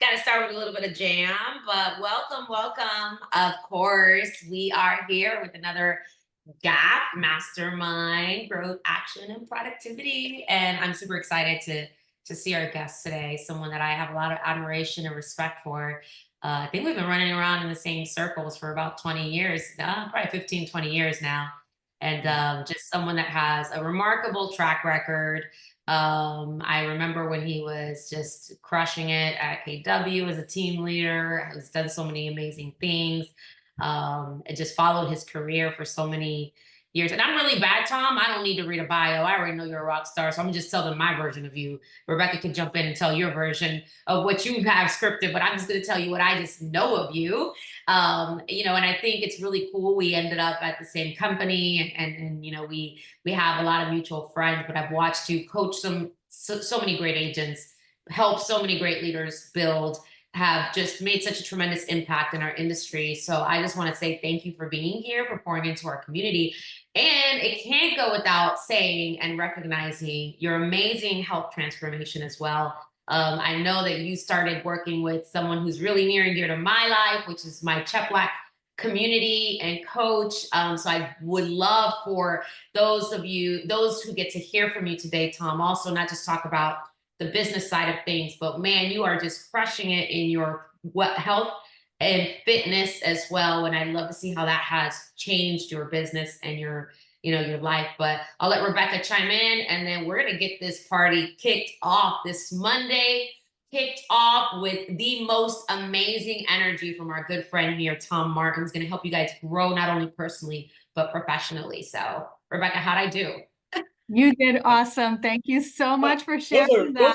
Got to start with a little bit of jam, but welcome, welcome. Of course, we are here with another GAP Mastermind, Growth, Action, and Productivity. And I'm super excited to see our guest today, someone that I have a lot of admiration and respect for. I think we've been running around in the same circles for about 20 years, probably 15, 20 years now. And just someone that has a remarkable track record. I remember when he was just crushing it at KW as a team leader, has done so many amazing things. And just followed his career for so many years. And I'm really bad, Tom. I don't need to read a bio. I already know you're a rock star. So I'm just telling my version of you. Rebecca can jump in and tell your version of what you have scripted, but I'm just going to tell you what I just know of you. And I think it's really cool. We ended up at the same company, and we have a lot of mutual friends. But I've watched you coach so many great agents, help so many great leaders build, have just made such a tremendous impact in our industry. So I just want to say thank you for being here, for pouring into our community. And it can't go without saying and recognizing your amazing health transformation as well. I know that you started working with someone who's really near and dear to my life, which is my Chet Black community and coach. So I would love for those of you, those who get to hear from you today, Tom, also not just talk about the business side of things, but man, you are just crushing it in your health and fitness as well. And I'd love to see how that has changed your business and your life. But I'll let Rebecca chime in, and then we're going to get this party kicked off this Monday, kicked off with the most amazing energy from our good friend here, Tom Martin, who's going to help you guys grow not only personally, but professionally. So Rebecca, how'd I do? You did awesome. Thank you so much for sharing that.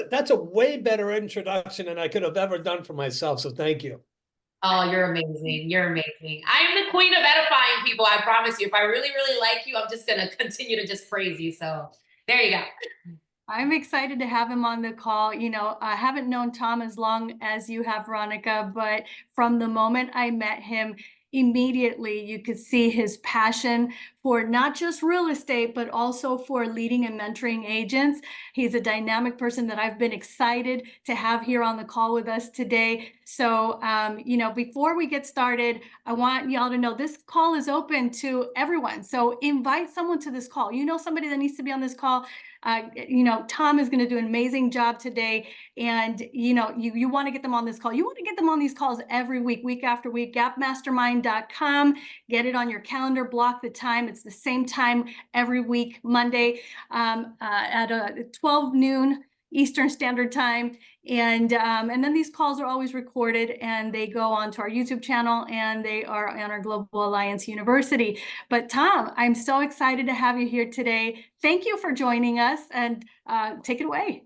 That's a way better introduction than I could have ever done for myself. So thank you. Oh, you're amazing. You're amazing. I am the queen of edifying people. I promise you. If I really, really like you, I'm just going to continue to just praise you. So there you go. I'm excited to have him on the call. I haven't known Tom as long as you have, Veronica, but from the moment I met him, immediately you could see his passion for not just real estate, but also for leading and mentoring agents. He's a dynamic person that I've been excited to have here on the call with us today. So, before we get started, I want y'all to know this call is open to everyone. So invite someone to this call. Somebody that needs to be on this call. Tom is going to do an amazing job today. And, you want to get them on this call. You want to get them on these calls every week, week after week. Gapmastermind.com. Get it on your calendar, block the time. It's the same time every week, Monday at 12 noon Eastern Standard Time. And then these calls are always recorded, and they go onto our YouTube channel, and they are on our Global Alliance University. But Tom, I'm so excited to have you here today. Thank you for joining us, and take it away.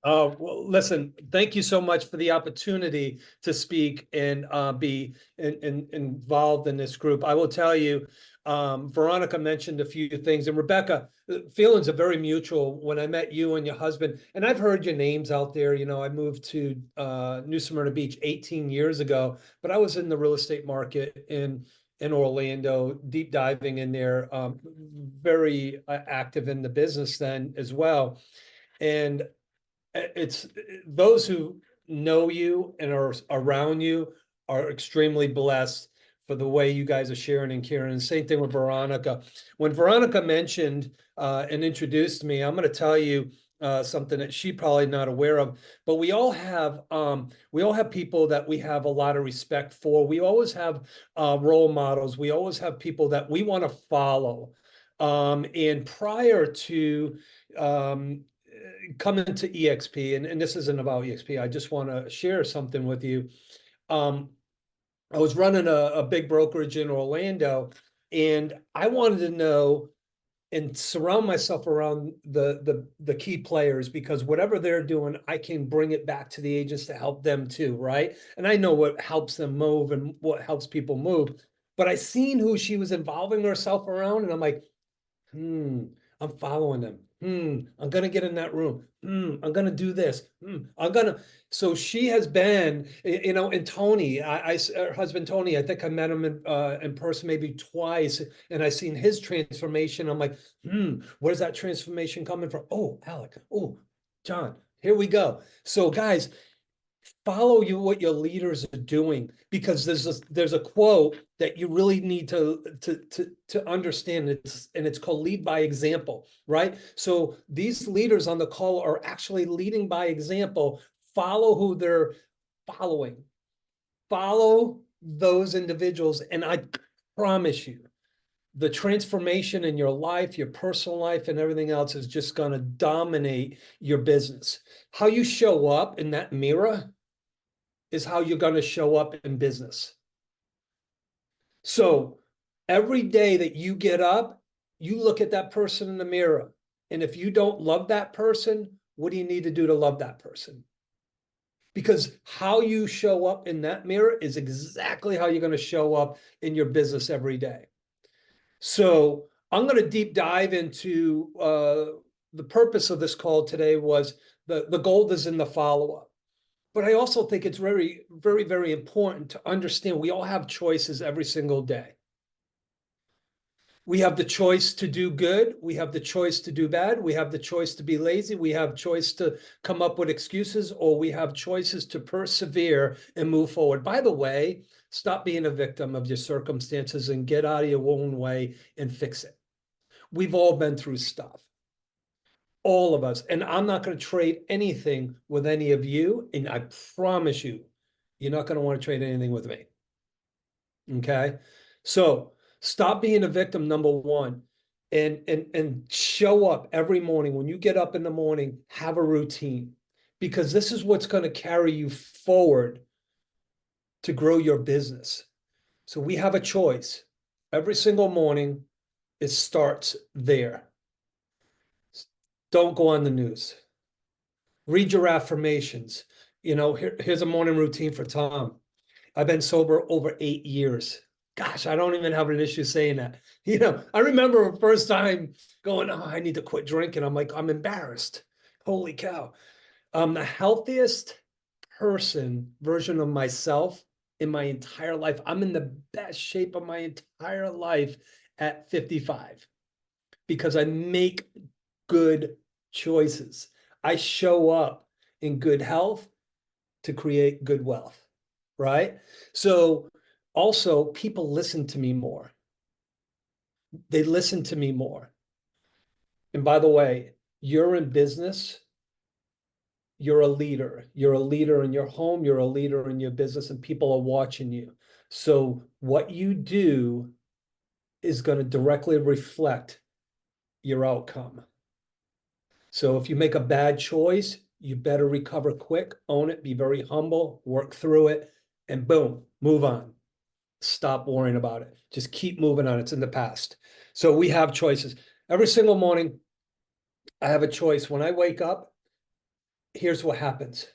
Well, listen, thank you so much for the opportunity to speak and be involved in this group. I will tell you, Veronica mentioned a few things, and Rebecca, feelings are very mutual. When I met you and your husband, and I've heard your names out there, I moved to New Smyrna Beach 18 years ago, but I was in the real estate market in Orlando, deep diving in there, very active in the business then as well. And it's those who know you and are around you are extremely blessed for the way you guys are sharing and caring. And same thing with Veronica. When Veronica mentioned and introduced me, I'm going to tell you something that she probably not aware of, but we all have people that we have a lot of respect for. We always have role models. We always have people that we want to follow. And prior to coming to EXP, and this isn't about EXP, I just want to share something with you. I was running a big brokerage in Orlando, and I wanted to know and surround myself around the key players, because whatever they're doing, I can bring it back to the agents to help them too, right? And I know what helps them move and what helps people move. But I seen who she was involving herself around, and I'm like, I'm following them. I'm going to get in that room. I'm going to do this. So she has been, and Tony, her husband, Tony, I think I met him in person maybe twice, and I seen his transformation. I'm like, where's that transformation coming from? Oh, Alec. Oh, John, here we go. So guys, follow what your leaders are doing, because there's a quote that you really need to understand. It's called lead by example, right? So these leaders on the call are actually leading by example. Follow who they're following. Follow those individuals, and I promise you, the transformation in your life, your personal life, and everything else is just going to dominate your business. How you show up in that mirror is how you're going to show up in business. So every day that you get up, you look at that person in the mirror. And if you don't love that person, what do you need to do to love that person? Because how you show up in that mirror is exactly how you're going to show up in your business every day. So I'm going to deep dive into the purpose of this call today was the gold is in the follow-up. But I also think it's very, very, very important to understand we all have choices every single day. We have the choice to do good. We have the choice to do bad. We have the choice to be lazy. We have choice to come up with excuses, or we have choices to persevere and move forward. By the way, stop being a victim of your circumstances and get out of your own way and fix it. We've all been through stuff. All of us. And I'm not going to trade anything with any of you. And I promise you, you're not going to want to trade anything with me. Okay? So stop being a victim, number one, and show up every morning. When you get up in the morning, have a routine, because this is what's going to carry you forward to grow your business. So we have a choice. Every single morning, it starts there. Don't go on the news. Read your affirmations. Here's a morning routine for Tom. I've been sober over 8 years. Gosh, I don't even have an issue saying that. I remember the first time going, oh, I need to quit drinking. I'm like, I'm embarrassed. Holy cow. I'm the healthiest version of myself in my entire life. I'm in the best shape of my entire life at 55 because I make good choices. I show up in good health to create good wealth, right? So also people listen to me more. They listen to me more. And by the way, you're in business, you're a leader. You're a leader in your home, you're a leader in your business, and people are watching you. So what you do is going to directly reflect your outcome. So if you make a bad choice, you better recover quick, own it, be very humble, work through it, and boom, move on. Stop worrying about it. Just keep moving on. It's in the past. So we have choices. Every single morning, I have a choice. When I wake up, here's what happens.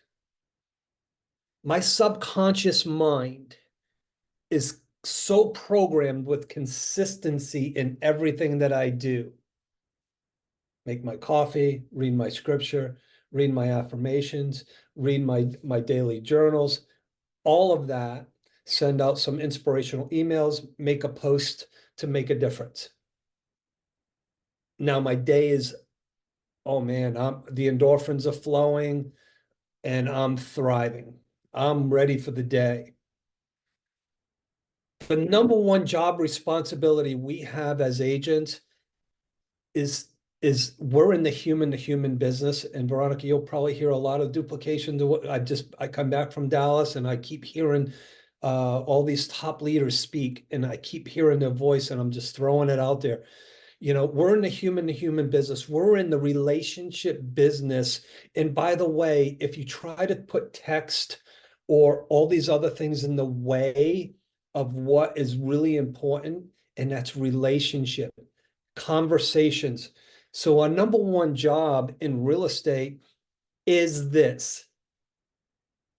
My subconscious mind is so programmed with consistency in everything that I do. Make my coffee, read my scripture, read my affirmations, read my daily journals, all of that, send out some inspirational emails, make a post to make a difference. Now my day is, oh man, the endorphins are flowing and I'm thriving. I'm ready for the day. The number one job responsibility we have as agents is we're in the human to human business. And Veronica, you'll probably hear a lot of duplication to what I come back from Dallas and I keep hearing all these top leaders speak and I keep hearing their voice and I'm just throwing it out there. We're in the human to human business. We're in the relationship business. And by the way, if you try to put text or all these other things in the way of what is really important, and that's relationship, conversations. So our number one job in real estate is this: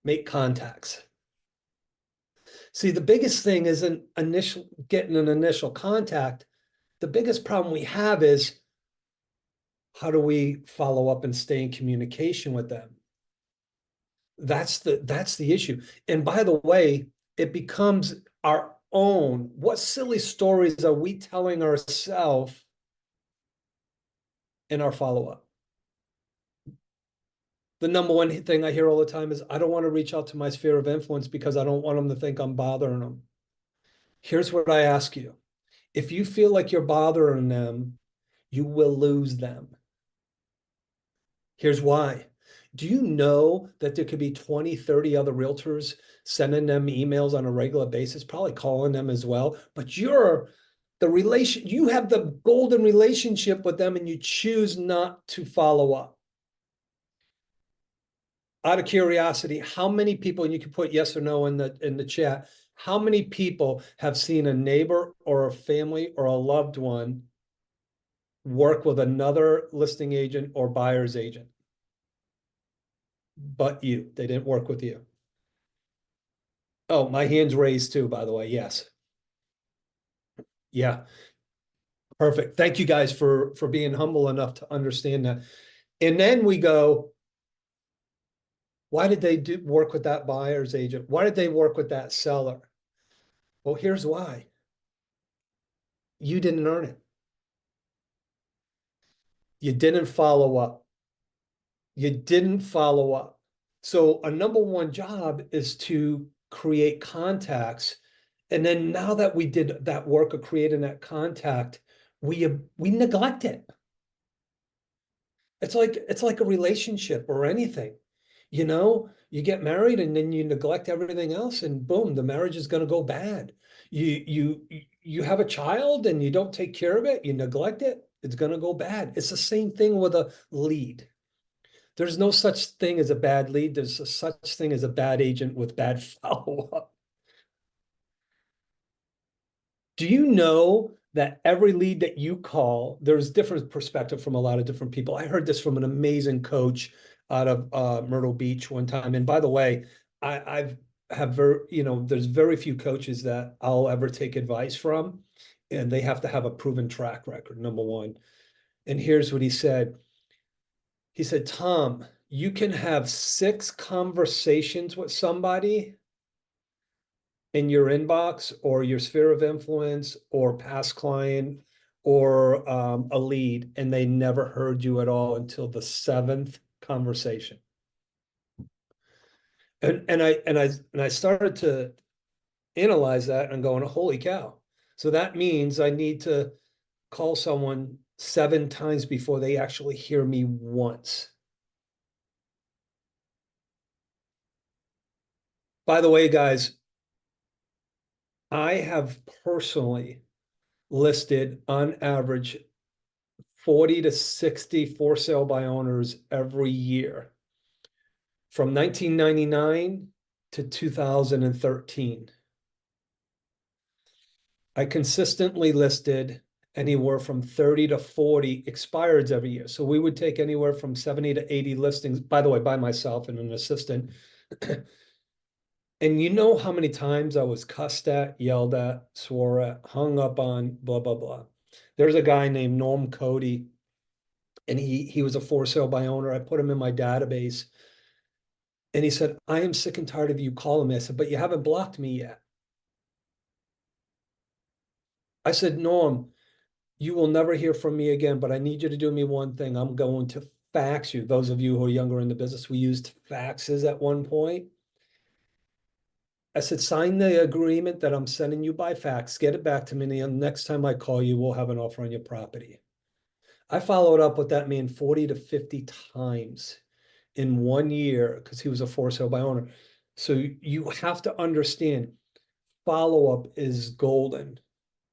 make contacts. See, the biggest thing isn't getting an initial contact. The biggest problem we have is how do we follow up and stay in communication with them? That's the issue. And by the way, it becomes our own. What silly stories are we telling ourselves in our follow-up? The number one thing I hear all the time is, I don't want to reach out to my sphere of influence because I don't want them to think I'm bothering them. Here's what I ask you. If you feel like you're bothering them, you will lose them. Here's why. Do you know that there could be 20, 30 other realtors sending them emails on a regular basis, probably calling them as well, but you have the golden relationship with them and you choose not to follow up. Out of curiosity, how many people, and you can put yes or no in the chat, how many people have seen a neighbor or a family or a loved one work with another listing agent or buyer's agent? But you, they didn't work with you. Oh, my hand's raised too, by the way. Yes. Yeah. Perfect. Thank you guys for being humble enough to understand that. And then we go, why did they work with that buyer's agent? Why did they work with that seller? Well, here's why. You didn't earn it. You didn't follow up. You didn't follow up. So a number one job is to create contacts. And then now that we did that work of creating that contact, we neglect it. It's like a relationship or anything. You know, you get married and then you neglect everything else, and boom, the marriage is going to go bad. You have a child and you don't take care of it, you neglect it, it's going to go bad. It's the same thing with a lead. There's no such thing as a bad lead. There's a such thing as a bad agent with bad follow-up. Do you know that every lead that you call, there's different perspective from a lot of different people? I heard this from an amazing coach out of Myrtle Beach one time. And by the way, there's very few coaches that I'll ever take advice from, and they have to have a proven track record, number one. And here's what he said. He said, Tom, you can have 6 conversations with somebody in your inbox or your sphere of influence or past client or a lead, and they never heard you at all until the 7th conversation. And I started to analyze that and going, holy cow. So that means I need to call someone 7 times before they actually hear me once. By the way, guys, I have personally listed on average 40 to 60 for sale by owners every year from 1999 to 2013. I consistently listed anywhere from 30 to 40 expireds every year. So we would take anywhere from 70 to 80 listings, by the way, by myself and an assistant. And you know how many times I was cussed at, yelled at, swore at, hung up on, blah, blah, blah. There's a guy named Norm Cody, and he was a for sale by owner. I put him in my database. And he said, I am sick and tired of you calling me. I said, but you haven't blocked me yet. I said, Norm, you will never hear from me again, but I need you to do me one thing. I'm going to fax you. Those of you who are younger in the business, we used faxes at one point. I said, sign the agreement that I'm sending you by fax, get it back to me, and the next time I call you, we'll have an offer on your property. I followed up with that man 40 to 50 times in 1 year because he was a for sale by owner. So you have to understand, follow-up is golden.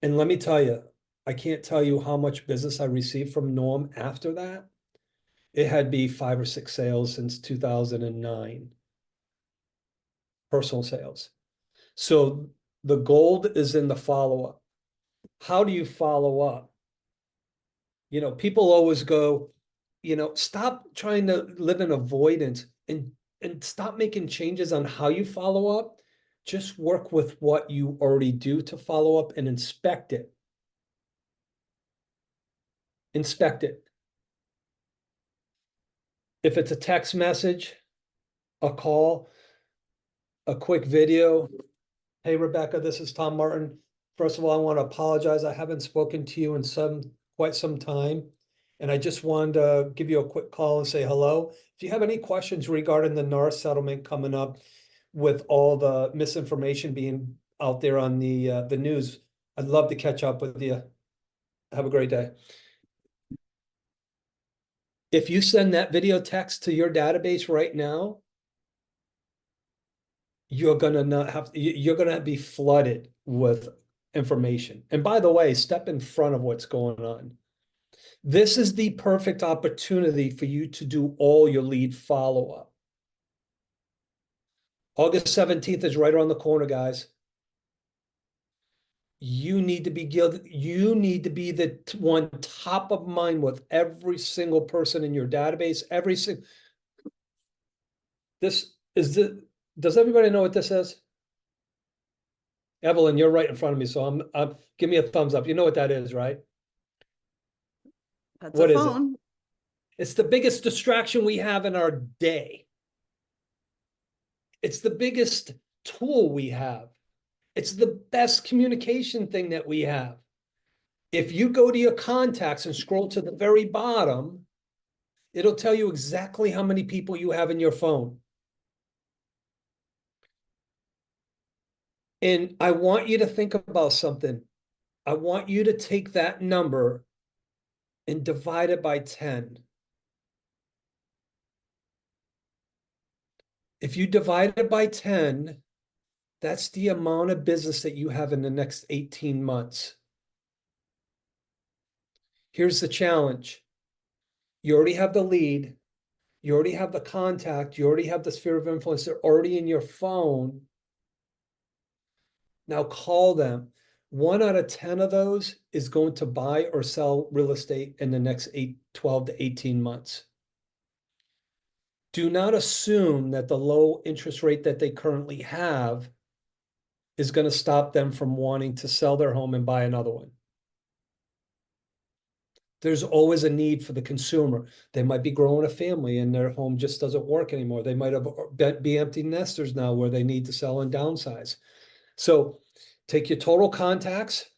And let me tell you, I can't tell you how much business I received from Norm after that. It had been 5 or 6 sales since 2009. Personal sales. So the gold is in the follow-up. How do you follow up? You know, people always go, stop trying to live in avoidance and stop making changes on how you follow up. Just work with what you already do to follow up and inspect it. Inspect it. If it's a text message, a call, a quick video. Hey, Rebecca, this is Tom Martin. First of all, I want to apologize. I haven't spoken to you in quite some time. And I just wanted to give you a quick call and say hello. If you have any questions regarding the NAR settlement coming up with all the misinformation being out there on the news, I'd love to catch up with you. Have a great day. If you send that video text to your database right now, you're gonna be flooded with information. And by the way, step in front of what's going on. This is the perfect opportunity for you to do all your lead follow-up. August 17th is right around the corner, guys. You need to be the one top of mind with every single person in your database. Does everybody know what this is? Evelyn, you're right in front of me, so give me a thumbs up. You know what that is, right? That's What a is it? phone. It's the biggest distraction we have in our day. It's the biggest tool we have. It's the best communication thing that we have. If you go to your contacts and scroll to the very bottom, it'll tell you exactly how many people you have in your phone. And I want you to think about something. I want you to take that number and divide it by 10. If you divide it by 10, that's the amount of business that you have in the next 18 months. Here's the challenge. You already have the lead. You already have the contact. You already have the sphere of influence. They're already in your phone. Now call them. 1 out of 10 of those is going to buy or sell real estate in the next 12 to 18 months. Do not assume that the low interest rate that they currently have is going to stop them from wanting to sell their home and buy another one. There's always a need for the consumer. They might be growing a family and their home just doesn't work anymore. They might be empty nesters now where they need to sell and downsize. So take your total contacts,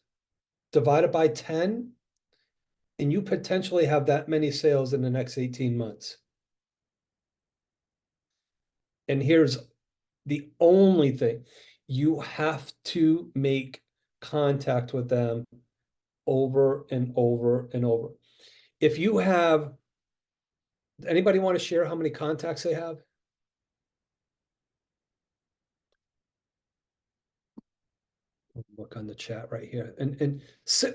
divide it by 10, and you potentially have that many sales in the next 18 months. And here's the only thing. You have to make contact with them over and over and over. If you have, anybody want to share how many contacts they have? Look on the chat right here. And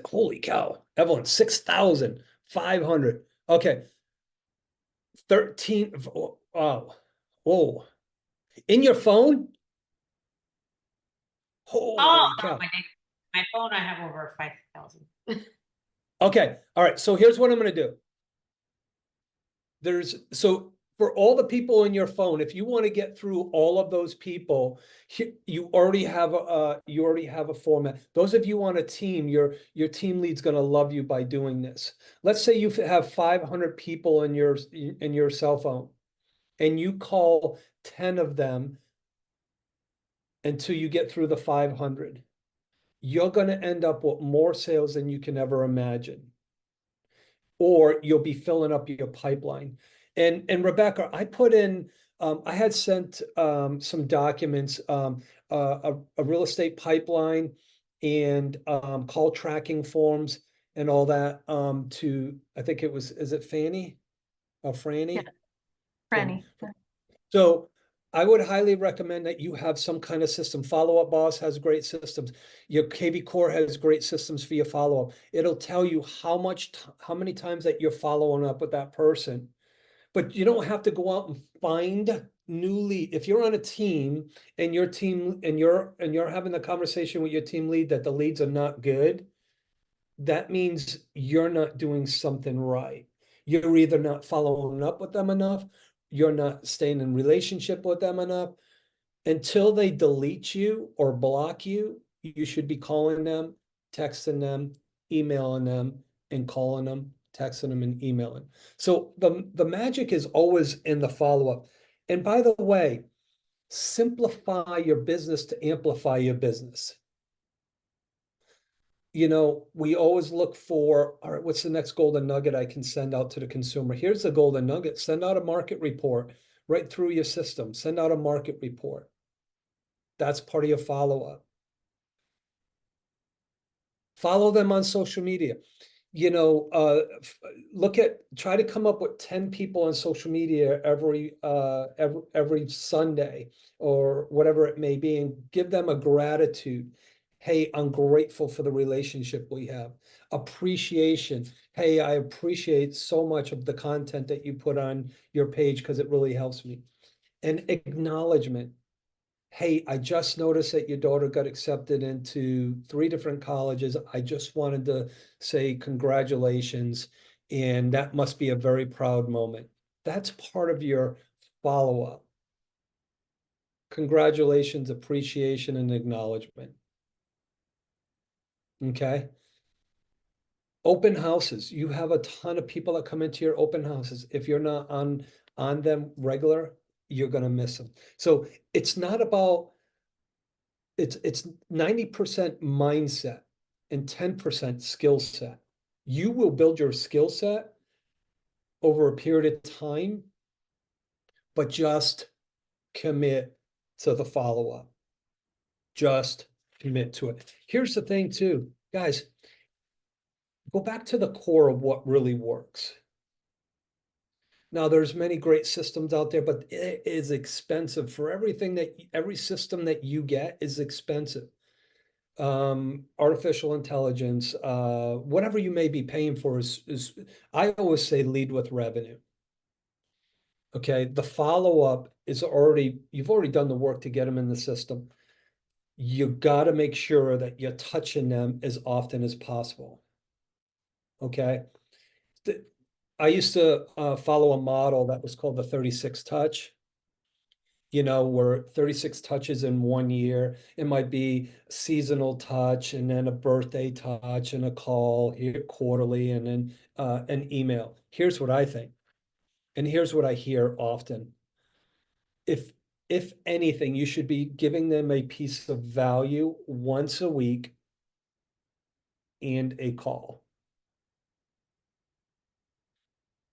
holy cow, Evelyn, 6,500. Okay. 13. Wow. Whoa. In your phone? Holy cow. My phone, I have over 5,000. Okay. All right. So here's what I'm going to do. So for all the people in your phone, if you want to get through all of those people, you already have a format. Those of you on a team, your team lead's going to love you by doing this. Let's say you have 500 people in your cell phone, and you call 10 of them until you get through the 500. You're going to end up with more sales than you can ever imagine. Or you'll be filling up your pipeline. And Rebecca, I put in, I had sent some documents, a real estate pipeline and call tracking forms and all that to, I think it was, is it Fanny or Franny? Yeah. Franny. So I would highly recommend that you have some kind of system. Follow Up Boss has great systems. Your KV Core has great systems for your follow-up. It'll tell you how many times that you're following up with that person. But you don't have to go out and find new lead. If you're on a team and your team and you're having the conversation with your team lead that the leads are not good, that means you're not doing something right. You're either not following up with them enough, you're not staying in relationship with them enough. Until they delete you or block you, you should be calling them, texting them, emailing them, and calling them, texting them, and emailing. So the magic is always in the follow-up. And by the way, simplify your business to amplify your business. we always look for, all right, what's the next golden nugget I can send out to the consumer? Here's the golden nugget. Send out a market report right through your system. Send out a market report. That's part of your follow-up. Follow them on social media. Try to come up with 10 people on social media every Sunday or whatever it may be, and give them a gratitude. Hey, I'm grateful for the relationship we have. Appreciation. Hey, I appreciate so much of the content that you put on your page because it really helps me. And acknowledgement. Hey, I just noticed that your daughter got accepted into 3 different colleges. I just wanted to say congratulations, and that must be a very proud moment. That's part of your follow-up. Congratulations, appreciation, and acknowledgement. Okay? Open houses. You have a ton of people that come into your open houses. If you're not on them regular, you're gonna miss them. So it's not about it's 90% mindset and 10% skill set. You will build your skill set over a period of time, but just commit to the follow-up. Just commit to it. Here's the thing too, guys, go back to the core of what really works. Now, there's many great systems out there, but it is expensive. For every system that you get is expensive. Artificial intelligence, whatever you may be paying for is I always say lead with revenue. Okay, the follow-up is you've already done the work to get them in the system. You got to make sure that you're touching them as often as possible. Okay. I used to follow a model that was called the 36 touch. Where 36 touches in 1 year. It might be seasonal touch and then a birthday touch and a call here quarterly and then an email. Here's what I think. And here's what I hear often. If anything, you should be giving them a piece of value once a week and a call.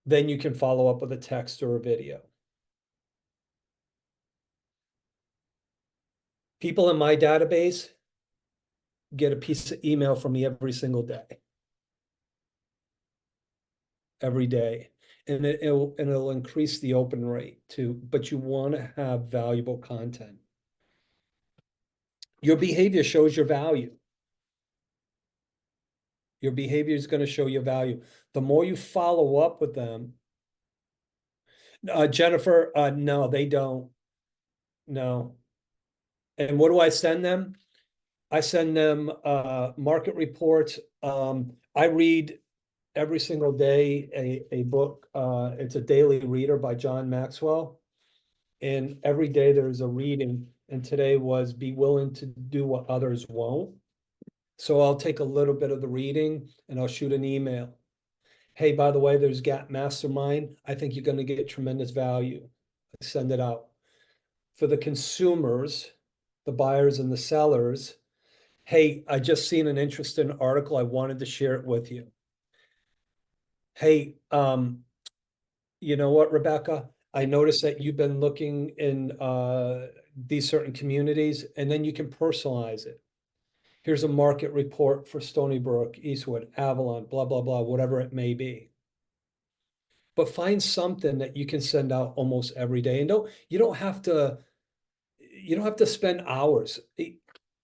Then you can follow up with a text or a video. People in my database get a piece of email from me every single day. Every day. And it'll increase the open rate too, but you want to have valuable content. Your behavior shows your value. Your behavior is going to show your value. The more you follow up with them, Jennifer, no, they don't. No. And what do I send them? I send them market reports. I read every single day a book. It's a daily reader by John Maxwell. And every day there's a reading. And today was be willing to do what others won't. So I'll take a little bit of the reading and I'll shoot an email. Hey, by the way, there's Gap Mastermind. I think you're going to get tremendous value. I send it out. For the consumers, the buyers and the sellers, hey, I just seen an interesting article. I wanted to share it with you. Hey, you know what, Rebecca? I noticed that you've been looking in these certain communities, and then you can personalize it. Here's a market report for Stony Brook, Eastwood, Avalon, blah, blah, blah, whatever it may be. But find something that you can send out almost every day. And you don't have to spend hours.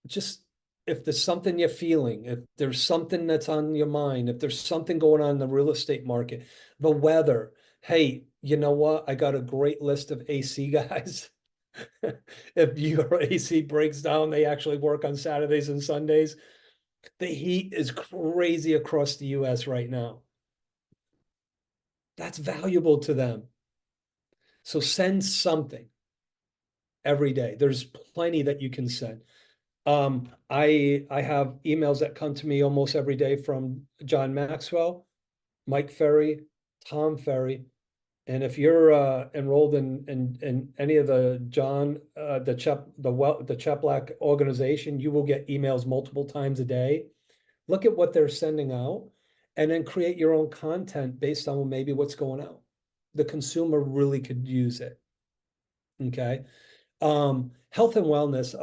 Just if there's something you're feeling, if there's something that's on your mind, if there's something going on in the real estate market, the weather. Hey, you know what? I got a great list of AC guys. If your AC breaks down, they actually work on Saturdays and Sundays. The heat is crazy across the US right now. That's valuable to them. So send something every day. There's plenty that you can send. I have emails that come to me almost every day from John Maxwell, Mike Ferry, Tom Ferry. And if you're enrolled in any of the the Cheplack organization, you will get emails multiple times a day look at what they're sending out, and then create your own content based on maybe what's going out. The consumer really could use it. Okay. Health and wellness,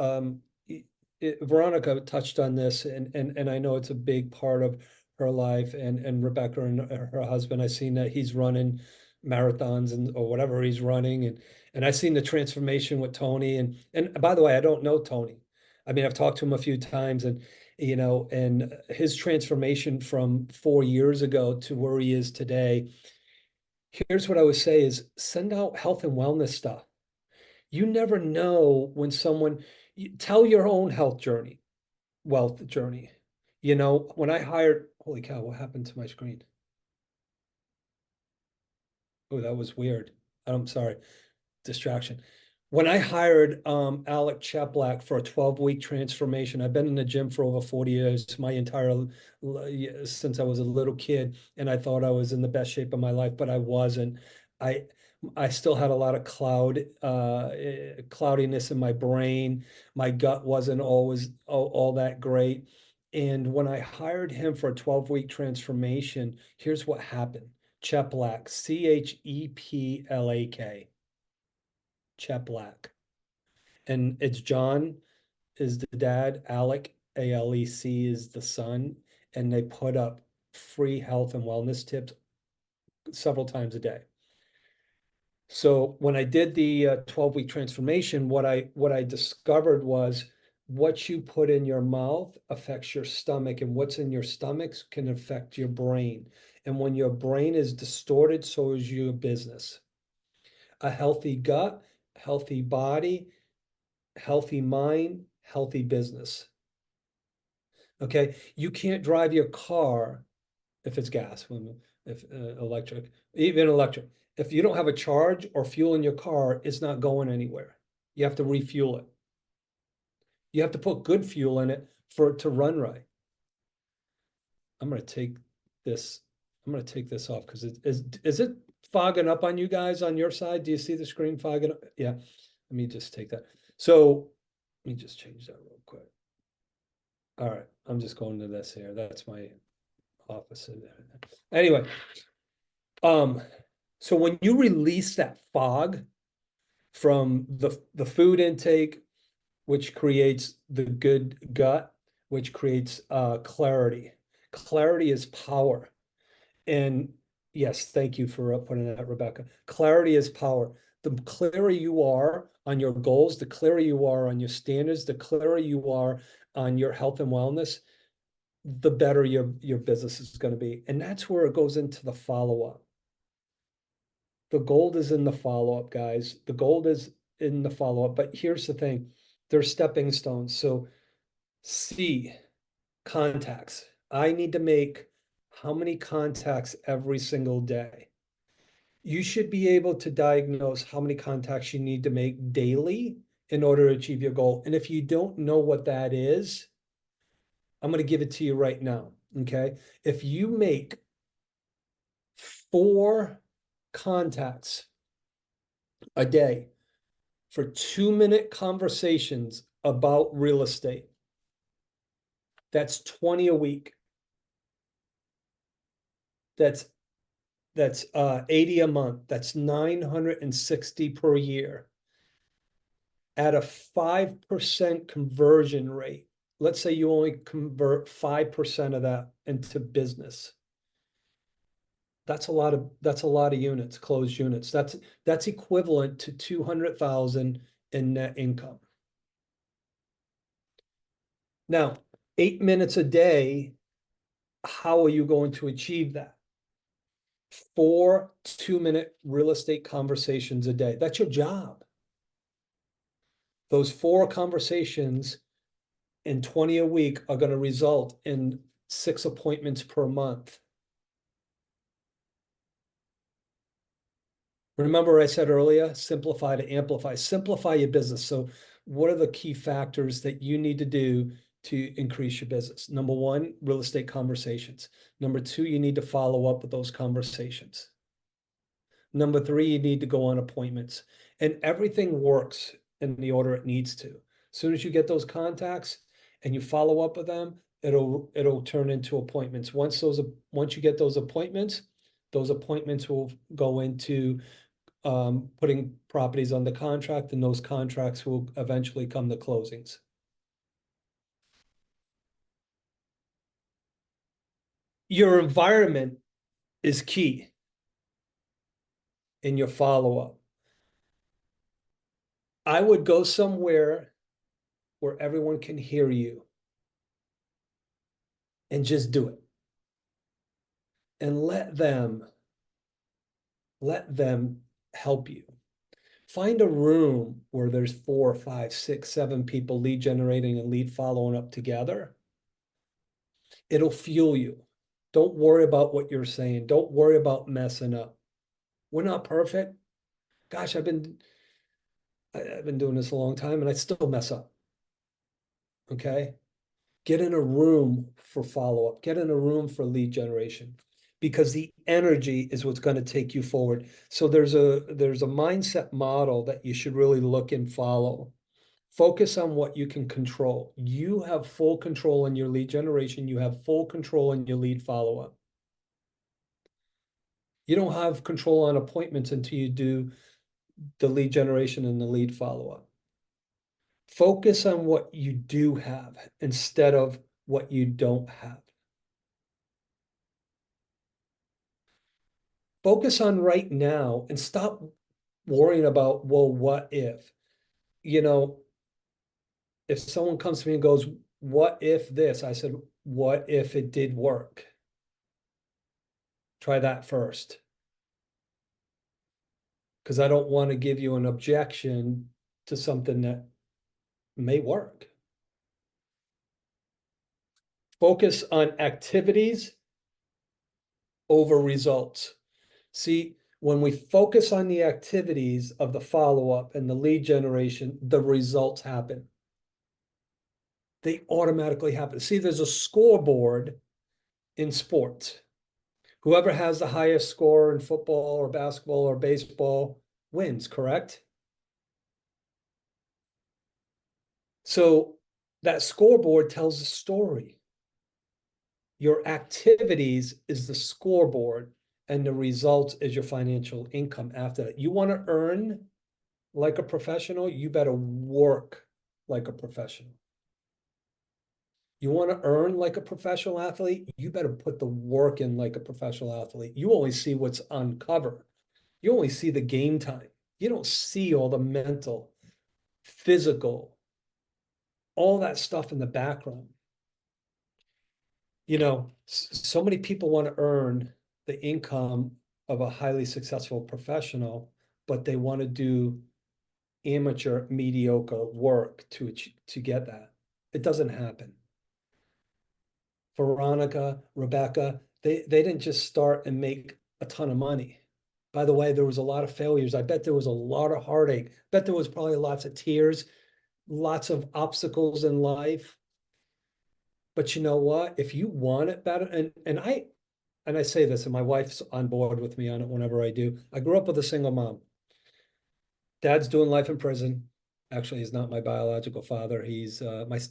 Veronica touched on this, and I know it's a big part of her life, and Rebecca and her husband, I've seen that he's running marathons and or whatever he's running, and I've seen the transformation with Tony, and by the way, I don't know Tony. I mean, I've talked to him a few times, and and his transformation from 4 years ago to where he is today. Here's what I would say is send out health and wellness stuff. You never know when someone, tell your own health journey, wealth journey. When I hired, holy cow, what happened to my screen? Oh, that was weird. I'm sorry, distraction. When I hired Alec Cheplack for a 12-week transformation, I've been in the gym for over 40 years, my entire since I was a little kid, and I thought I was in the best shape of my life, but I wasn't. I I still had a lot of cloudiness in my brain. My gut wasn't always all that great. And when I hired him for a 12-week transformation, here's what happened. Cheplack, Cheplak. Cheplack. And it's John is the dad, Alec, Alec is the son, and they put up free health and wellness tips several times a day. So when I did the 12-week transformation, what I discovered was what you put in your mouth affects your stomach, and what's in your stomach can affect your brain. And when your brain is distorted, so is your business. A healthy gut, healthy body, healthy mind, healthy business. Okay, you can't drive your car if it's gas, if electric, even electric. If you don't have a charge or fuel in your car, it's not going anywhere. You have to refuel it. You have to put good fuel in it for it to run right. I'm gonna take this. I'm gonna take this off because is it fogging up on you guys on your side? Do you see the screen fogging up? Yeah. Let me just take that. So let me just change that real quick. All right, I'm just going to this here. That's my office in there. Anyway, so when you release that fog from the food intake, which creates the good gut, which creates clarity. Clarity is power. And yes, thank you for putting that, Rebecca. Clarity is power. The clearer you are on your goals, the clearer you are on your standards, the clearer you are on your health and wellness, the better your business is going to be. And that's where it goes into the follow-up. The gold is in the follow-up, guys. The gold is in the follow-up. But here's the thing. There's stepping stones. So C, contacts. I need to make how many contacts every single day? You should be able to diagnose how many contacts you need to make daily in order to achieve your goal. And if you don't know what that is, I'm going to give it to you right now. Okay. If you make 4 contacts a day for 2-minute conversations about real estate, that's 20 a week. That's 80 a month. That's 960 per year. At a 5% conversion rate, let's say you only convert 5% of that into business. That's a lot of units, closed units. That's equivalent to 200,000 in net income. Now, 8 minutes a day, how are you going to achieve that? 4 2-minute real estate conversations a day. That's your job. Those 4 conversations in 20 a week are going to result in 6 appointments per month. Remember I said earlier, simplify to amplify. Simplify your business. So what are the key factors that you need to do to increase your business? Number 1, real estate conversations. Number 2, you need to follow up with those conversations. Number 3, you need to go on appointments. And everything works in the order it needs to. As soon as you get those contacts and you follow up with them, it'll turn into appointments. Once you get those appointments will go into putting properties under contract, and those contracts will eventually come to closings. Your environment is key in your follow-up. I would go somewhere where everyone can hear you and just do it. And let them help you. Find a room where there's 4, 5, 6, 7 people lead generating and lead following up together. It'll fuel you. Don't worry about what you're saying. Don't worry about messing up. We're not perfect. Gosh, I've been doing this a long time and I still mess up. Okay? Get in a room for follow-up. Get in a room for lead generation, because the energy is what's going to take you forward. So there's a mindset model that you should really look and follow. Focus on what you can control. You have full control in your lead generation. You have full control in your lead follow-up. You don't have control on appointments until you do the lead generation and the lead follow-up. Focus on what you do have instead of what you don't have. Focus on right now and stop worrying about, well, what if? You know, if someone comes to me and goes, what if this? I said, what if it did work? Try that first. Because I don't want to give you an objection to something that may work. Focus on activities over results. See, when we focus on the activities of the follow-up and the lead generation, the results happen. They automatically happen. See, there's a scoreboard in sports. Whoever has the highest score in football or basketball or baseball wins, correct? So that scoreboard tells a story. Your activities is the scoreboard, and the results is your financial income after that. You want to earn like a professional, you better work like a professional. You want to earn like a professional athlete, you better put the work in like a professional athlete. You only see what's on cover. You only see the game time. You don't see all the mental, physical, all that stuff in the background. You know, so many people want to earn the income of a highly successful professional, but they want to do amateur, mediocre work to get that. It doesn't happen. Veronica, Rebecca, they didn't just start and make a ton of money. By the way, there was a lot of failures. I bet there was a lot of heartache. I bet there was probably lots of tears, lots of obstacles in life. But you know what? If you want it better, and I say this, and my wife's on board with me on it whenever I do. I grew up with a single mom. Dad's doing life in prison. Actually, he's not my biological father. He's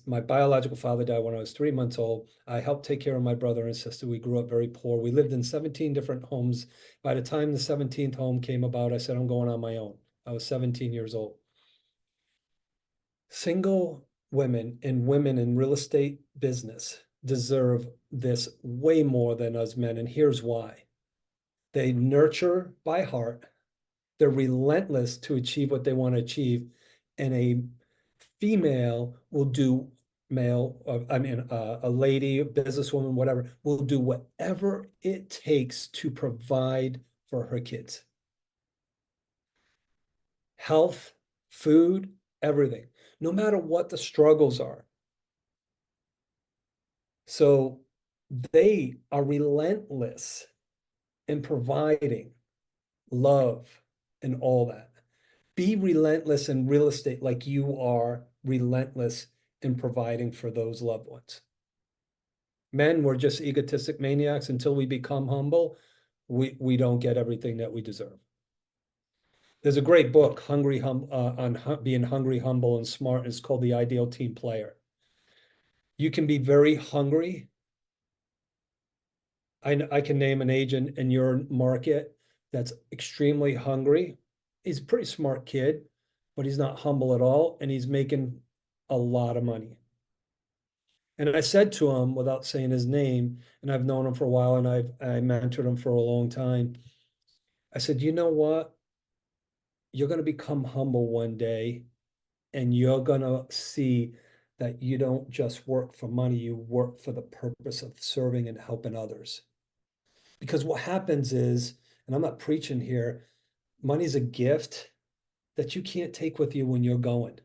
my biological father died when I was 3 months old. I helped take care of my brother and sister. We grew up very poor. We lived in 17 different homes. By the time the 17th home came about, I said, I'm going on my own. I was 17 years old. Single women in real estate business deserve this way more than us men. And here's why. They nurture by heart. They're relentless to achieve what they want to achieve. And a female will do a lady, a businesswoman, whatever, will do whatever it takes to provide for her kids. Health, food, everything, no matter what the struggles are. So they are relentless in providing love and all that. Be relentless in real estate like you are relentless in providing for those loved ones. Men, we're just egotistic maniacs until we become humble. We don't get everything that we deserve. There's a great book, on being hungry, humble, and smart. It's called The Ideal Team Player. You can be very hungry. I can name an agent in your market that's extremely hungry. He's a pretty smart kid, but he's not humble at all, and he's making a lot of money. And I said to him, without saying his name, and I've known him for a while, and I mentored him for a long time. I said, you know what? You're going to become humble one day, and you're going to see that you don't just work for money, you work for the purpose of serving and helping others. Because what happens is, and I'm not preaching here, money's a gift that you can't take with you when you're going.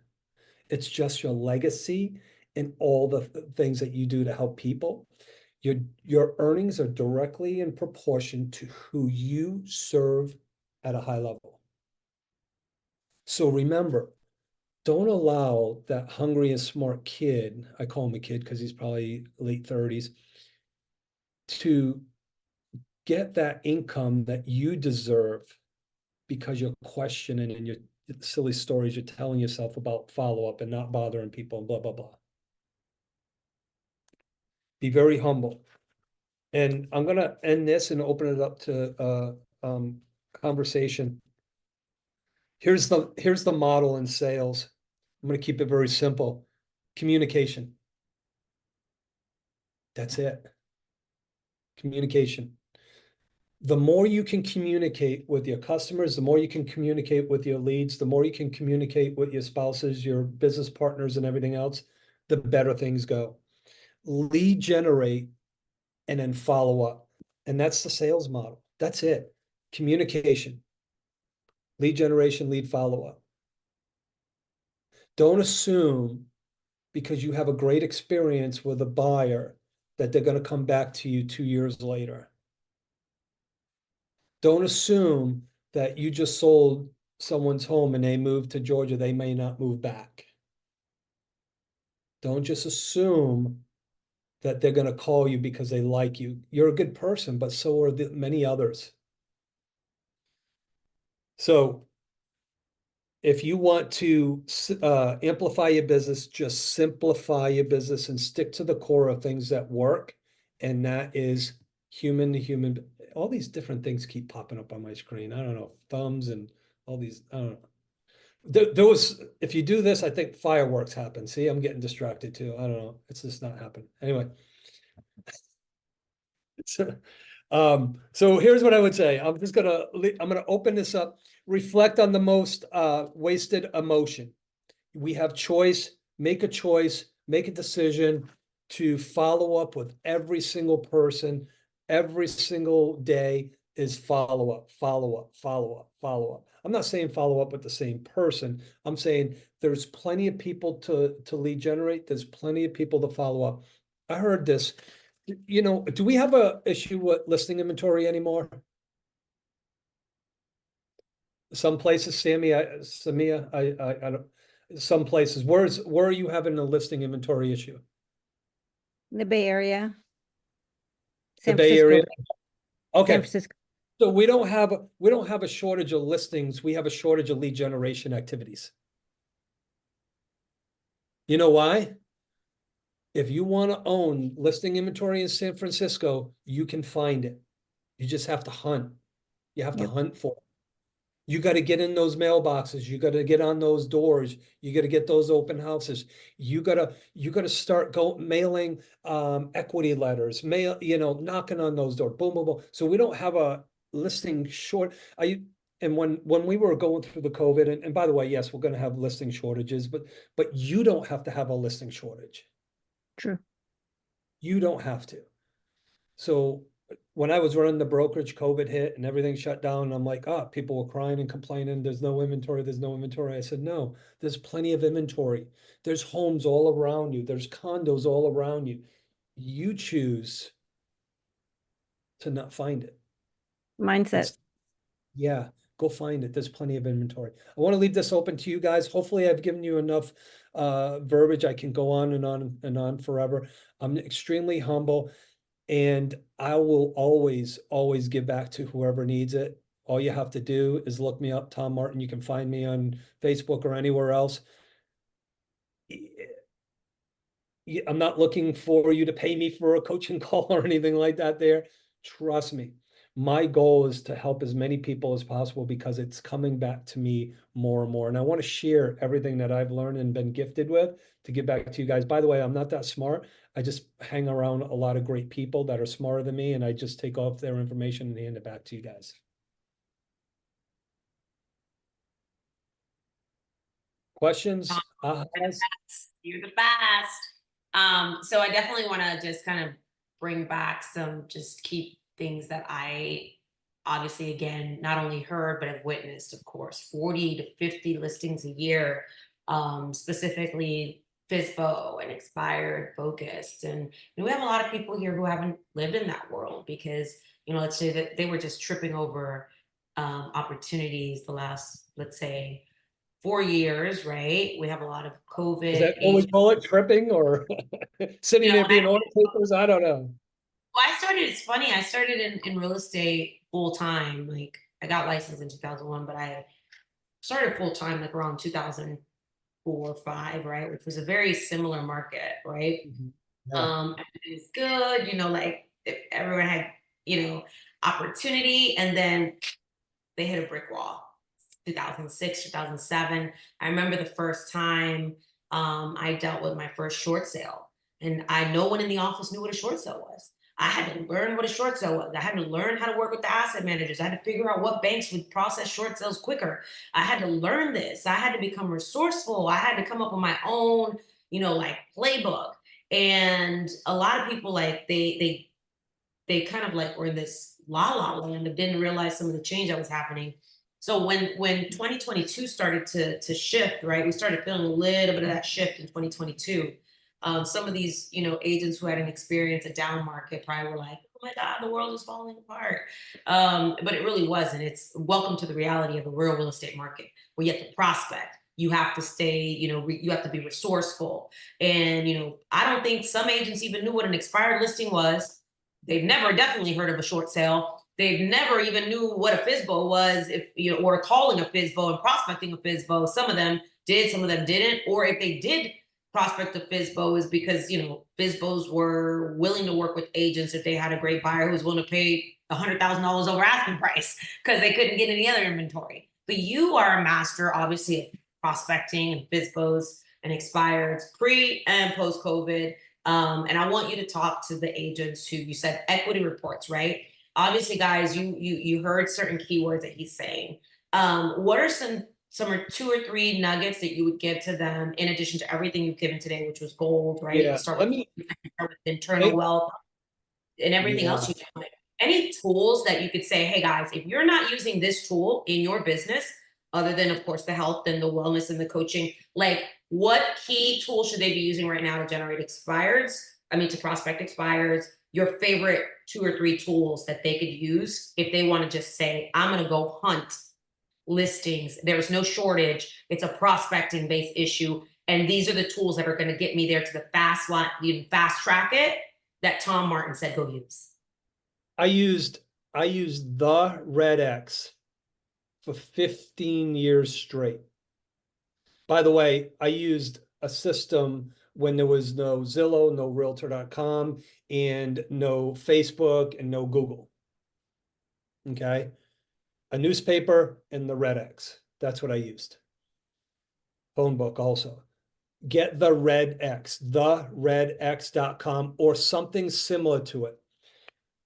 It's just your legacy and all the things that you do to help people. Your earnings are directly in proportion to who you serve at a high level. So remember, don't allow that hungry and smart kid, I call him a kid because he's probably late 30s, to get that income that you deserve because you're questioning and you're silly stories you're telling yourself about follow-up and not bothering people and blah, blah, blah. Be very humble. And I'm going to end this and open it up to conversation. Here's the model in sales. I'm going to keep it very simple. Communication. That's it. Communication. The more you can communicate with your customers, the more you can communicate with your leads, the more you can communicate with your spouses, your business partners, and everything else, the better things go. Lead generate and then follow up. And that's the sales model. That's it. Communication, lead generation, lead follow up. Don't assume because you have a great experience with a buyer that they're going to come back to you 2 years later. Don't assume that you just sold someone's home and they moved to Georgia, they may not move back. Don't just assume that they're going to call you because they like you. You're a good person, but so are many others. So if you want to amplify your business, just simplify your business and stick to the core of things that work. And that is human to human. All these different things keep popping up on my screen. I don't know, thumbs and all these, I don't know. If you do this, I think fireworks happen. See, I'm getting distracted too. I don't know. It's just not happening. Anyway. So here's what I would say. I'm gonna open this up. Reflect on the most wasted emotion. We have choice, make a choice, make a decision to follow up with every single person. Every single day is follow up, follow up, follow up, follow up. I'm not saying follow up with the same person. I'm saying there's plenty of people to lead generate. There's plenty of people to follow up. I heard this. You know, do we have a issue with listing inventory anymore? Some places, Samia, I don't, some places, where are you having a listing inventory issue? The Bay Area. The San Bay Francisco. Area? San Okay, Francisco. so we don't have a shortage of listings. We have a shortage of lead generation activities. You know why? If you want to own listing inventory in San Francisco, you can find it. You just have to hunt. You have to hunt for it. You got to get in those mailboxes. You got to get on those doors. You got to get those open houses. You got to start mailing equity letters, knocking on those doors. Boom, boom, boom. So we don't have a listing short. And when we were going through the COVID, and by the way, yes, we're going to have listing shortages, but you don't have to have a listing shortage. True. You don't have to. So when I was running the brokerage, COVID hit and everything shut down. And I'm like, people were crying and complaining. There's no inventory. There's no inventory. I said, no, there's plenty of inventory. There's homes all around you. There's condos all around you. You choose to not find it. Mindset. Yeah, go find it. There's plenty of inventory. I want to leave this open to you guys. Hopefully I've given you enough verbiage. I can go on and on and on forever. I'm extremely humble. And I will always, always give back to whoever needs it. All you have to do is look me up, Tom Martin. You can find me on Facebook or anywhere else. I'm not looking for you to pay me for a coaching call or anything like that there. Trust me. My goal is to help as many people as possible because it's coming back to me more and more. And I want to share everything that I've learned and been gifted with to give back to you guys. By the way, I'm not that smart. I just hang around a lot of great people that are smarter than me, and I just take off their information and hand it back to you guys. Questions? You're the best. So I definitely want to just kind of bring back some just key things that I obviously, again, not only heard, but have witnessed, of course, 40 to 50 listings a year, specifically FSBO and expired focused. And we have a lot of people here who haven't lived in that world because, let's say that they were just tripping over opportunities the last, let's say, 4 years, right? We have a lot of COVID. Is that what we call it, tripping or sitting there being order takers? I don't know. Well, it's funny, I started in real estate full time. Like I got licensed in 2001, but I started full time like around 2004 or 5, right? Which was a very similar market, right? Yeah. It was good, like everyone had, opportunity, and then they hit a brick wall. 2006, 2007. I remember the first time I dealt with my first short sale. And no one in the office knew what a short sale was. I had to learn what a short sale was. I had to learn how to work with the asset managers. I had to figure out what banks would process short sales quicker. I had to learn this. I had to become resourceful. I had to come up with my own, like playbook. And a lot of people like they kind of like were in this la la land and didn't realize some of the change that was happening. So when 2022 started to shift, right, we started feeling a little bit of that shift in 2022. Some of these, agents who hadn't experienced a down market probably were like, "Oh my God, the world is falling apart." But it really wasn't. It's welcome to the reality of the real estate market, where you have to prospect. You have to stay, you have to be resourceful. And, I don't think some agents even knew what an expired listing was. They've never definitely heard of a short sale. They've never even knew what a FSBO was, if or calling a FSBO and prospecting a FSBO. Some of them did, some of them didn't. Or if they did prospect a FSBO, is because FSBOs were willing to work with agents if they had a great buyer who was willing to pay $100,000 over asking price because they couldn't get any other inventory. But you are a master, obviously, of prospecting and FSBOs and expireds pre and post COVID. And I want you to talk to the agents who, you said equity reports, right? Obviously, guys, you heard certain keywords that he's saying. What are some or 2 or 3 nuggets that you would give to them in addition to everything you've given today, which was gold, right? Yeah. Start with internal wealth and everything else you do. Any tools that you could say, hey guys, if you're not using this tool in your business, other than of course the health and the wellness and the coaching, like what key tool should they be using right now to generate expireds? I mean, to prospect expireds, your favorite 2 or 3 tools that they could use if they want to just say, I'm going to go hunt listings. There's no shortage. It's a prospecting based issue. And these are the tools that are going to get me there to the fast line, fast track it that Tom Martin said go use. I used the Red X for 15 years straight. By the way, I used a system when there was no Zillow, no Realtor.com, and no Facebook and no Google. Okay. A newspaper and the Red X. That's what I used. Phone book also. Get the Red X, theredx.com or something similar to it.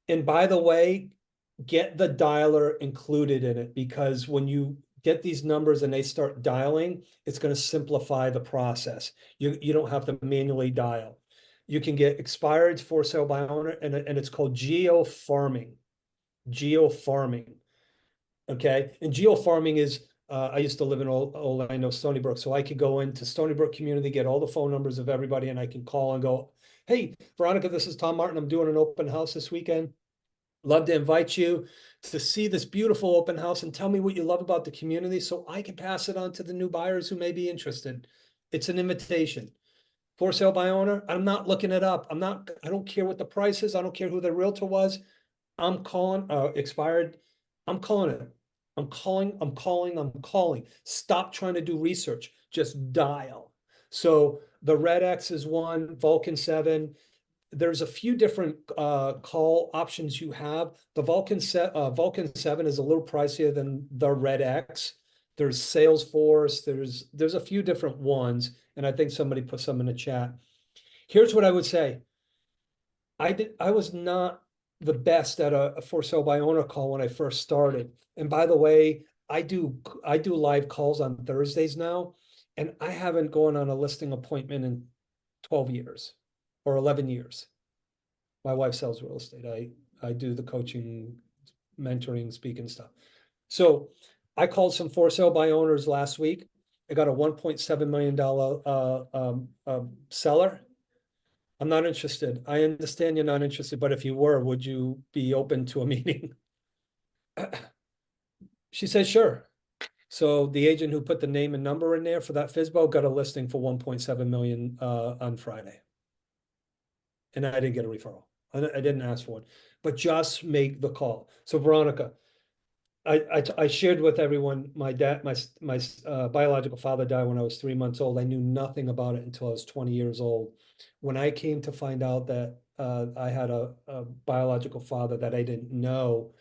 And by the way, get the dialer included in it, because when you get these numbers and they start dialing, it's going to simplify the process. You don't have to manually dial. You can get expired for sale by owner, and it's called geo farming. Geo farming. Okay. And geo farming is, I used to live in Orlando, Stony Brook. So I could go into Stony Brook community, get all the phone numbers of everybody, and I can call and go, hey, Veronica, this is Tom Martin. I'm doing an open house this weekend. Love to invite you to see this beautiful open house and tell me what you love about the community so I can pass it on to the new buyers who may be interested. It's an invitation. For sale by owner, I'm not looking it up. I don't care what the price is. I don't care who the realtor was. I'm calling, expired. I'm calling it. I'm calling. Stop trying to do research. Just dial. So the Red X is one, Vulcan 7. There's a few different call options you have. The Vulcan 7 is a little pricier than the Red X. There's Salesforce, there's a few different ones, and I think somebody put some in the chat. Here's what I would say. I was not the best at a for sale by owner call when I first started. And by the way, I do live calls on Thursdays now, and I haven't gone on a listing appointment in 12 years or 11 years. My wife sells real estate. I do the coaching, mentoring, speaking stuff. So I called some for sale by owners last week. I got a $1.7 million seller. I'm not interested. I understand you're not interested, but if you were, would you be open to a meeting? She said, sure. So the agent who put the name and number in there for that FSBO got a listing for 1.7 million on Friday. And I didn't get a referral. I didn't ask for one, but just make the call. So Veronica, I shared with everyone, my dad, my biological father died when I was 3 months old. I knew nothing about it until I was 20 years old. When I came to find out that I had a biological father that I didn't know,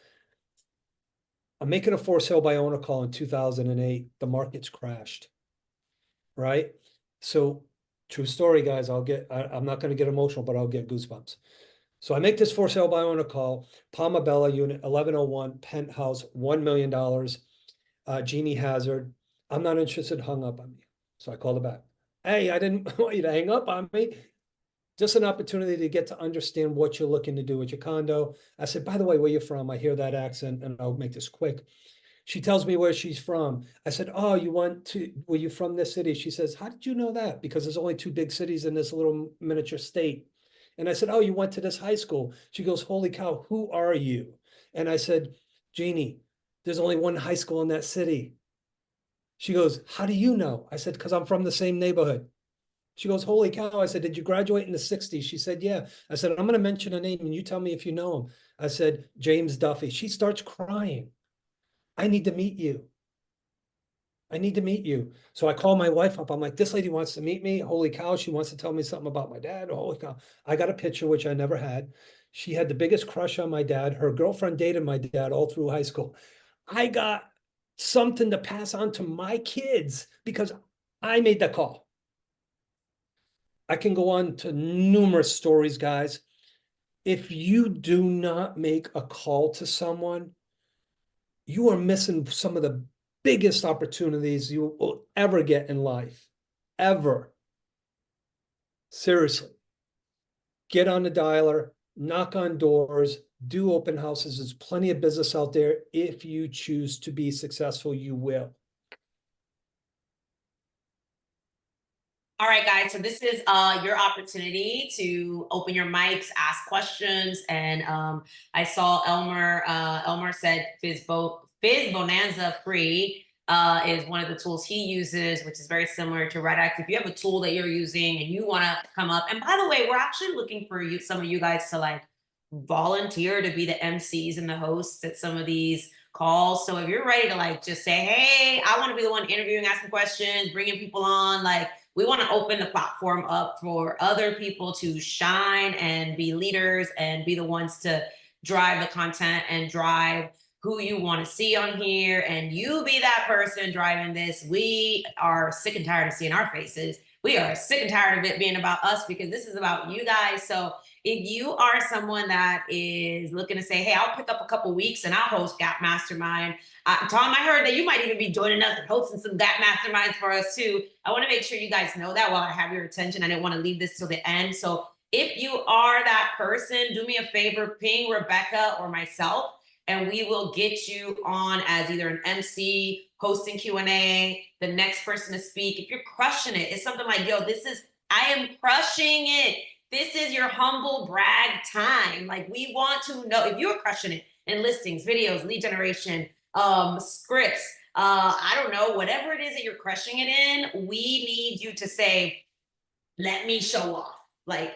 I'm making a for sale by owner call in 2008. The market's crashed, right? So true story, guys. I'm not going to get emotional, but I'll get goosebumps. So I make this for sale by owner call, Palma Bella unit, 1101, penthouse, $1 million, Jeannie Hazard. I'm not interested, hung up on me. So I called her back. Hey, I didn't want you to hang up on me. Just an opportunity to get to understand what you're looking to do with your condo. I said, by the way, where you from? I hear that accent, and I'll make this quick. She tells me where she's from. I said, oh, were you from this city? She says, how did you know that? Because there's only 2 big cities in this little miniature state. And I said, oh, you went to this high school. She goes, holy cow, who are you? And I said, Jeannie, there's only one high school in that city. She goes, how do you know? I said, because I'm from the same neighborhood. She goes, holy cow. I said, did you graduate in the 60s? She said, yeah. I said, I'm going to mention a name and you tell me if you know him. I said, James Duffy. She starts crying. I need to meet you. I need to meet you. So I call my wife up. I'm like, this lady wants to meet me. Holy cow. She wants to tell me something about my dad. Holy cow. I got a picture, which I never had. She had the biggest crush on my dad. Her girlfriend dated my dad all through high school. I got something to pass on to my kids because I made that call. I can go on to numerous stories, guys. If you do not make a call to someone, you are missing some of the biggest opportunities you will ever get in life, ever. Seriously. Get on the dialer, knock on doors, do open houses. There's plenty of business out there. If you choose to be successful, you will. All right, guys. So this is your opportunity to open your mics, ask questions. And I saw Elmer said Fizz Bonanza Free is one of the tools he uses, which is very similar to Red X. If you have a tool that you're using and you want to come up, and by the way, we're actually looking for some of you guys to like volunteer to be the MCs and the hosts at some of these calls. So if you're ready to like just say, hey, I want to be the one interviewing, asking questions, bringing people on, like we want to open the platform up for other people to shine and be leaders and be the ones to drive the content and drive who you want to see on here. And you be that person driving this. We are sick and tired of seeing our faces. We are sick and tired of it being about us because this is about you guys. So if you are someone that is looking to say, hey, I'll pick up a couple weeks and I'll host Gap Mastermind. Tom, I heard that you might even be joining us and hosting some Gap Masterminds for us too. I want to make sure you guys know that while I have your attention. I didn't want to leave this till the end. So if you are that person, do me a favor, ping Rebecca or myself, and we will get you on as either an MC, hosting Q&A, the next person to speak. If you're crushing it, it's something like, yo, I am crushing it. This is your humble brag time. Like we want to know if you're crushing it in listings, videos, lead generation, scripts, I don't know, whatever it is that you're crushing it in, we need you to say, let me show off. Like,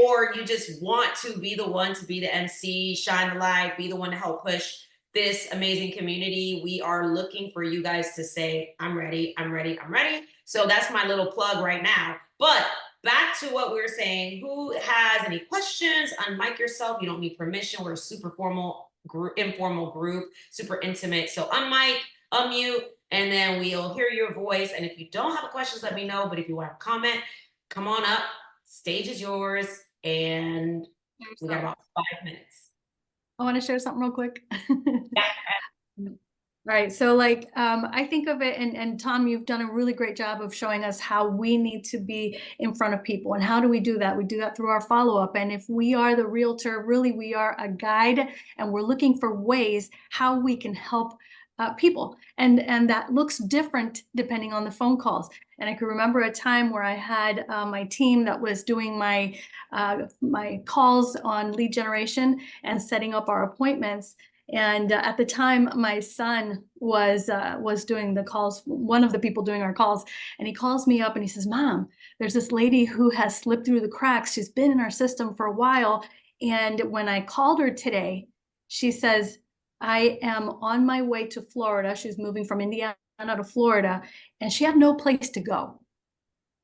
or you just want to be the one to be the MC, shine the light, be the one to help push this amazing community. We are looking for you guys to say, I'm ready, I'm ready, I'm ready. So that's my little plug right now. But back to what we were saying. Who has any questions? Unmic yourself. You don't need permission. We're a super formal group, informal group, super intimate. So unmic, unmute, and then we'll hear your voice. And if you don't have a question, let me know. But if you want to comment, come on up. Stage is yours. And we got about 5 minutes. I want to share something real quick. Yeah. Right. So like, I think of it, and Tom, you've done a really great job of showing us how we need to be in front of people. And how do we do that? We do that through our follow-up. And if we are the realtor, really, we are a guide, and we're looking for ways how we can help people. And that looks different depending on the phone calls. And I can remember a time where I had my team that was doing my calls on lead generation and setting up our appointments. And at the time, my son was doing the calls, one of the people doing our calls, and he calls me up and he says, "Mom, there's this lady who has slipped through the cracks. She's been in our system for a while. And when I called her today, she says, I am on my way to Florida." She's moving from Indiana to Florida, and she had no place to go.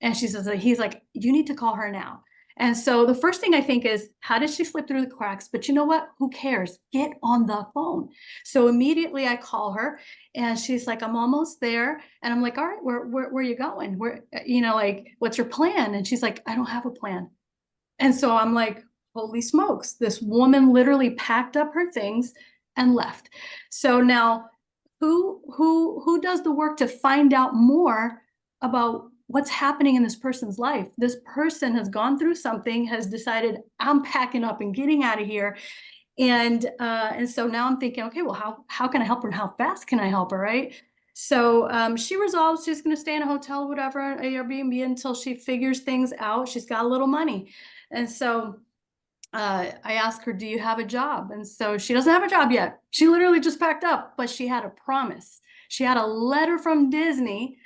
And she says, he's like, "You need to call her now." And so the first thing I think is, how did she slip through the cracks? But you know what? Who cares? Get on the phone. So immediately I call her, and she's like, "I'm almost there." And I'm like, "All right, where are you going? Where, like, what's your plan?" And she's like, "I don't have a plan." And so I'm like, holy smokes, this woman literally packed up her things and left. So now who does the work to find out more about what's happening in this person's life? This person has gone through something, has decided, "I'm packing up and getting out of here." And so now I'm thinking, okay, well, how can I help her, and how fast can I help her, right? So she resolves she's going to stay in a hotel, whatever, Airbnb, until she figures things out. She's got a little money. And so I asked her, "Do you have a job?" And so she doesn't have a job yet. She literally just packed up, but she had a promise. She had a letter from Disney.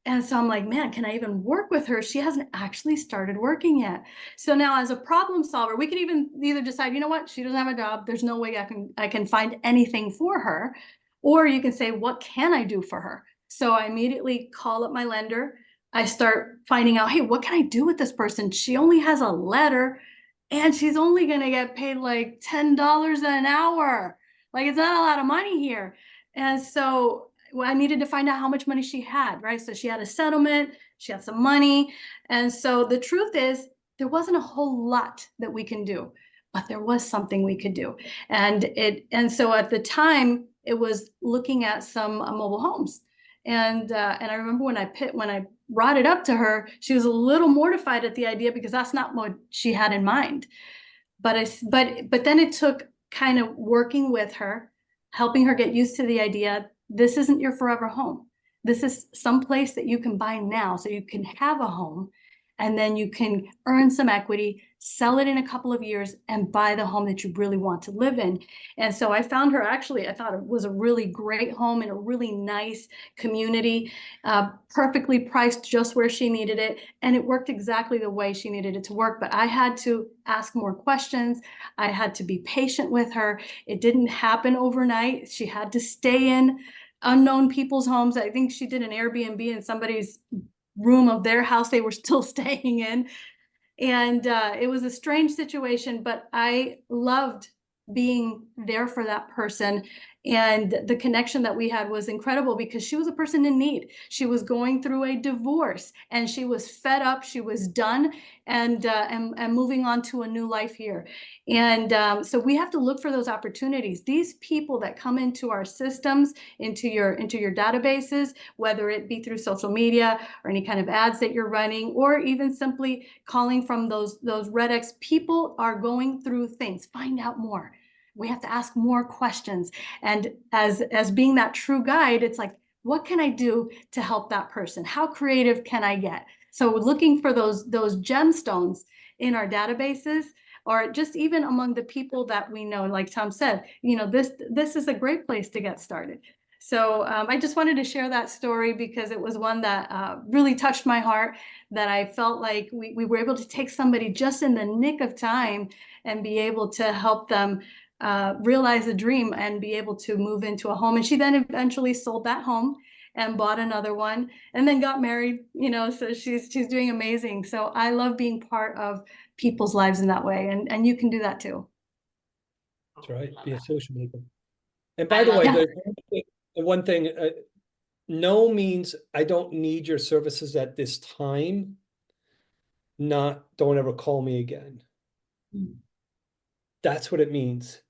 And so I'm like, man, can I even work with her? She hasn't actually started working yet. So now, as a problem solver, we could even either decide, you know what, she doesn't have a job. There's no way I can find anything for her. Or you can say, what can I do for her? So I immediately call up my lender. I start finding out, hey, what can I do with this person? She only has a letter, and she's only going to get paid like $10 an hour. Like, it's not a lot of money here. And so I needed to find out how much money she had, right? So she had a settlement, she had some money. And so the truth is, there wasn't a whole lot that we can do, but there was something we could do. And so at the time, it was looking at some mobile homes. And I remember when I brought it up to her, she was a little mortified at the idea, because that's not what she had in mind. But then it took kind of working with her, helping her get used to the idea. This isn't your forever home. This is some place that you can buy now, so you can have a home, and then you can earn some equity, sell it in a couple of years, and buy the home that you really want to live in. And so I found her, actually, I thought it was a really great home in a really nice community, perfectly priced just where she needed it. And it worked exactly the way she needed it to work. But I had to ask more questions. I had to be patient with her. It didn't happen overnight. She had to stay in unknown people's homes. I think she did an Airbnb in somebody's room of their house they were still staying in. And it was a strange situation, but I loved being there for that person. And the connection that we had was incredible, because she was a person in need. She was going through a divorce, and she was fed up. She was done, and moving on to a new life here. And so we have to look for those opportunities. These people that come into our systems, into your databases, whether it be through social media or any kind of ads that you're running, or even simply calling from those Red X, people are going through things. Find out more. We have to ask more questions. And as being that true guide, it's like, what can I do to help that person? How creative can I get? So looking for those gemstones in our databases, or just even among the people that we know, like Tom said, this is a great place to get started. So I just wanted to share that story, because it was one that really touched my heart, that I felt like we were able to take somebody just in the nick of time and be able to help them realize a dream and be able to move into a home. And she then eventually sold that home and bought another one and then got married, you know, so she's doing amazing. So I love being part of people's lives in that way. And you can do that too. That's right. Be a social maker. And I by the love way, that. the one thing, no means I don't need your services at this time. Not, don't ever call me again. That's what it means.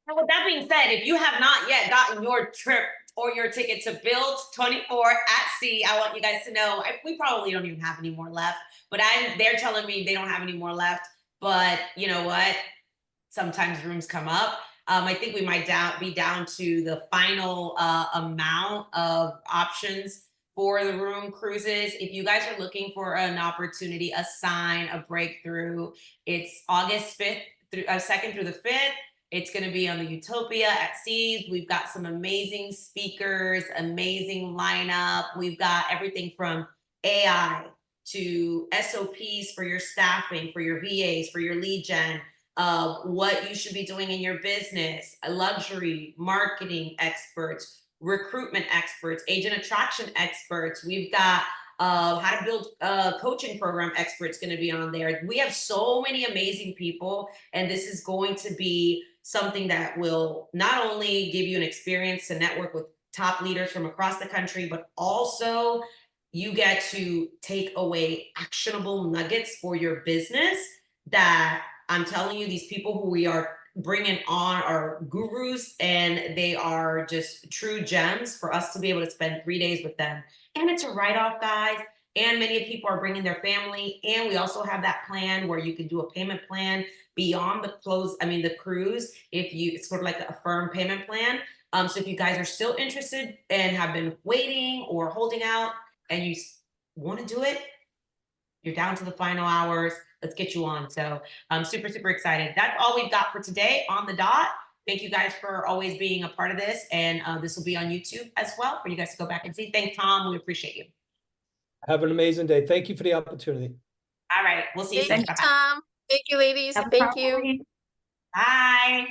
And with that being said, if you have not yet gotten your trip or your ticket to Build 24 at Sea, I want you guys to know we probably don't even have any more left. But they're telling me they don't have any more left. But you know what? Sometimes rooms come up. I think we might be down to the final amount of options for the room cruises. If you guys are looking for an opportunity, a sign, a breakthrough, it's August 5th through 2nd through the 5th. It's going to be on the Utopia at Seas. We've got some amazing speakers, amazing lineup. We've got everything from AI to SOPs for your staffing, for your VAs, for your lead gen, what you should be doing in your business, luxury, marketing experts, recruitment experts, agent attraction experts. We've got how to build a coaching program experts going to be on there. We have so many amazing people, and this is going to be something that will not only give you an experience to network with top leaders from across the country, but also you get to take away actionable nuggets for your business that I'm telling you, these people who we are bringing on are gurus, and they are just true gems for us to be able to spend 3 days with them. And it's a write-off, guys. And many people are bringing their family. And we also have that plan where you can do a payment plan beyond the cruise. It's sort of like a firm payment plan. So if you guys are still interested and have been waiting or holding out and you want to do it, you're down to the final hours. Let's get you on. So I'm super, super excited. That's all we've got for today on the dot. Thank you guys for always being a part of this. And this will be on YouTube as well for you guys to go back and see. Thanks, Tom. We appreciate you. Have an amazing day. Thank you for the opportunity. All right. We'll see you soon. Thank you, Bye-bye. Tom. Thank you, ladies. Thank you. Bye.